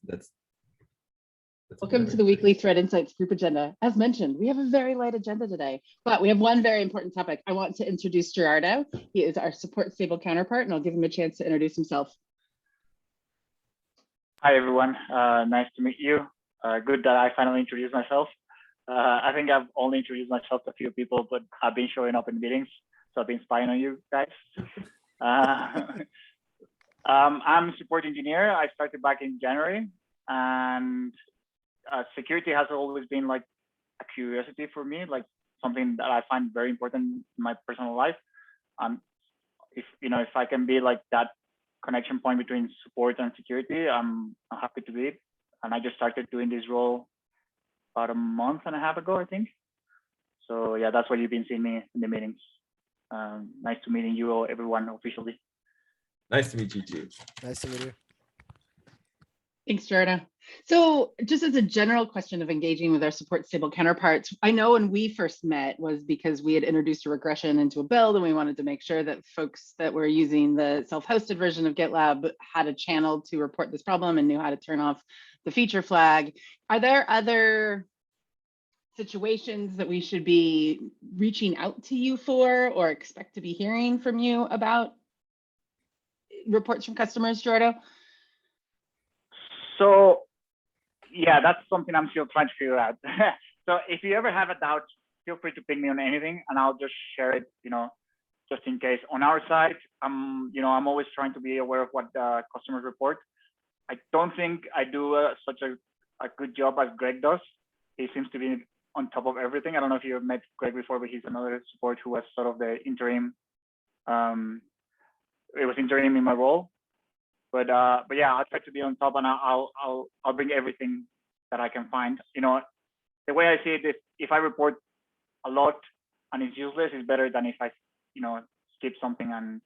That's Welcome to the weekly Thread Insights group agenda. As mentioned, we have a very light agenda today, but we have one very important topic. I want to introduce Gerardo. He is our support stable counterpart, and I'll give him a chance to introduce himself. Hi, everyone. Nice to meet you. Good that I finally introduced myself. I think I've only introduced myself to a few people, but I've been showing up in meetings, so I've been spying on you guys. I'm a support engineer. I started back in January, and security has always been like a curiosity for me, like something that I find very important in my personal life. If I can be like that connection point between support and security, I'm happy to be it. And I just started doing this role about a month and a half ago, I think. So yeah, that's why you've been seeing me in the meetings. Nice to meeting you all, everyone, officially. nice to meet you too. Nice to meet you. Thanks, Gerardo. So just as a general question of engaging with our support stable counterparts, I know when we first met was because we had introduced a regression into a build and we wanted to make sure that folks that were using the self-hosted version of GitLab had a channel to report this problem and knew how to turn off the feature flag. Are there other situations that we should be reaching out to you for or expect to be hearing from you about reports from customers, Gerardo? So yeah, that's something I'm still trying to figure out. So if you ever have a doubt, feel free to ping me on anything and I'll just share it, just in case. On our side, I'm always trying to be aware of what the customers report. I don't think I do such a good job as Greg does. He seems to be on top of everything. I don't know if you've met Greg before, but he's another support who was sort of the interim. It was interim in my role. But yeah, I'll try to be on top, and I'll bring everything that I can find. The way I see it is, if I report a lot and it's useless, it's better than if I, skip something and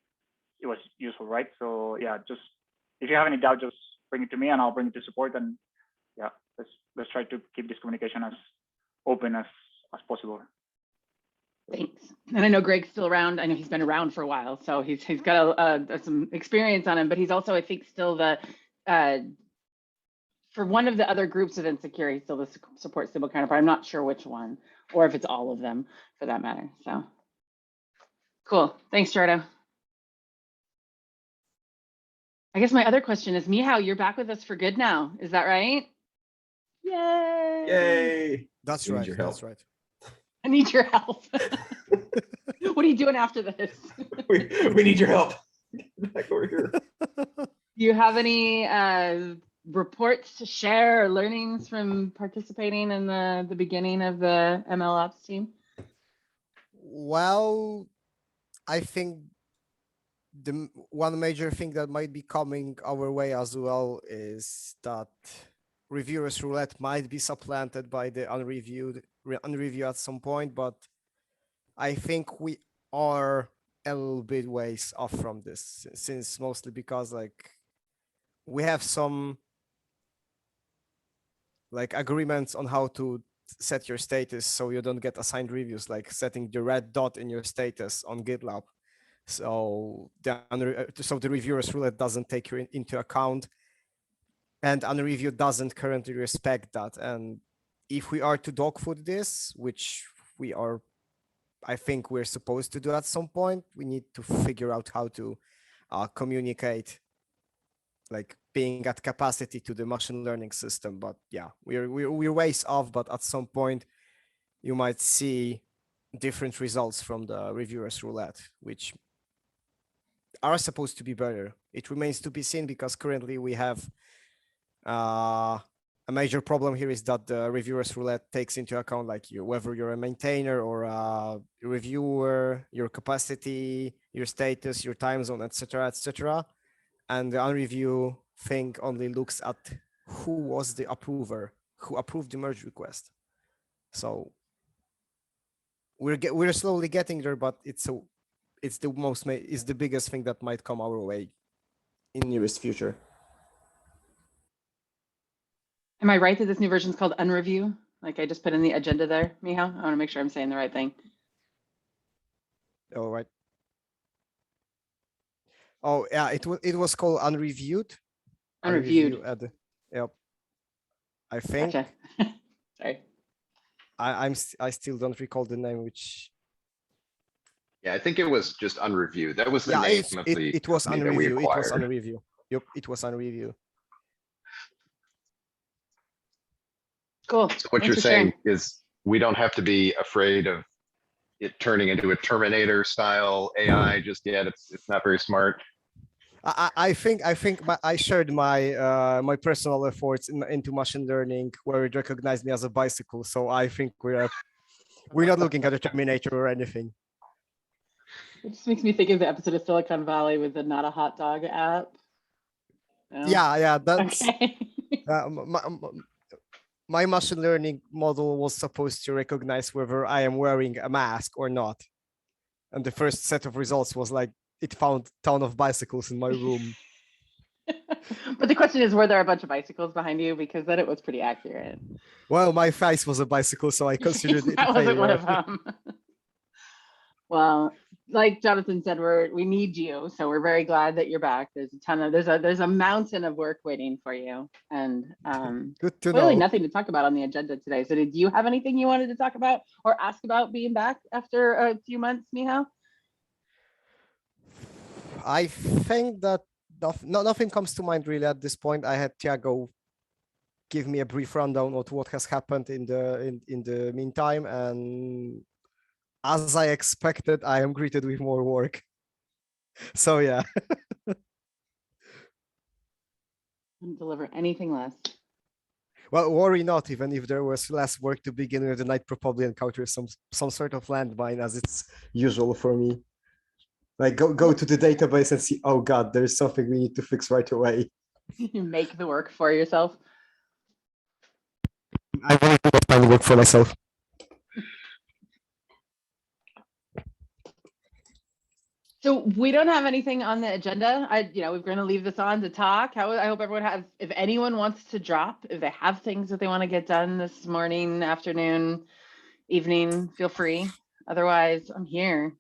it was useful, right? So yeah, just if you have any doubt, just bring it to me, and I'll bring it to support. And yeah, let's try to keep this communication as open as possible. Thanks. And I know Greg's still around. I know he's been around for a while, so he's got some experience on him, but he's also, I think, still the, for one of the other groups within Secure, he's still the support stable counterpart. I'm not sure which one, or if it's all of them for that matter. So cool. Thanks, Gerardo. I guess my other question is, Mihao, you're back with us for good now. Is that right? Yay. Yay. That's We need right. your help. That's right. I need your help. What are you doing after this? we need your help. Get back over here. Do you have any reports to share or learnings from participating in the beginning of the MLOps team? Well, I think the one major thing that might be coming our way as well is that reviewers roulette might be supplanted by the unreview at some point, but I think we are a little bit ways off from this, since mostly because we have some agreements on how to set your status so you don't get assigned reviews, like setting the red dot in your status on GitLab. So the reviewers roulette doesn't take you into account, and unreview doesn't currently respect that. And if we are to dogfood this, which we are, I think we're supposed to do at some point, we need to figure out how to communicate, being at capacity to the machine learning system. But yeah, we're ways off, but at some point you might see different results from the reviewers roulette, which are supposed to be better. It remains to be seen, because currently we have a major problem here is that the reviewers roulette takes into account whether you're a maintainer or a reviewer, your capacity, your status, your time zone, etc., etc. And the unreview thing only looks at who was the approver, who approved the merge request. So we're slowly getting there, but it's the biggest thing that might come our way in nearest future. Am I right that this new version is called Unreview? Like I just put in the agenda there, Mihao? I want to make sure I'm saying the right thing. All right. Oh yeah, it was called Unreviewed. Unreviewed. Yep. I think Gotcha. Sorry. I still don't recall the name, which Yeah, I think it was just on review. That was the yeah, name of the it was on company that we review. It was on acquired. review. Yep, it was on review. Cool. So what Thanks you're for sharing. saying is we don't have to be afraid of it turning into a Terminator style AI just yet. It's not very smart. I think I shared my personal efforts into machine learning where it recognized me as a bicycle. So I think we're not looking at a Terminator or anything. It just makes me think of the episode of Silicon Valley with the Not a Hot Dog app. No? Yeah, that's Okay. my machine learning model was supposed to recognize whether I am wearing a mask or not. And the first set of results was like, it found a ton of bicycles in my room. But the question is, were there a bunch of bicycles behind you? Because then it was pretty accurate. Well, my face was a bicycle, so I considered it a That wasn't one failure. of them. Well, like Jonathan said, we need you, so we're very glad that you're back. There's a ton of there's a mountain of work waiting for you, and Good to clearly know. nothing to talk about on the agenda today. So, did you have anything you wanted to talk about or ask about being back after a few months, Michal? I think that nothing comes to mind really at this point. I had Thiago give me a brief rundown of what has happened in the meantime, and as I expected, I am greeted with more work. So yeah. Couldn't deliver anything less. Well, worry not. Even if there was less work to begin with, then I'd probably encounter some sort of landmine, as it's usual for me. Like go to the database and see, oh God, there's something we need to fix right away. You make the work for yourself. I really do not find work for myself. So we don't have anything on the agenda. We're going to leave this on to talk. I hope everyone has, if anyone wants to drop, if they have things that they want to get done this morning, afternoon, evening, feel free. Otherwise, I'm here.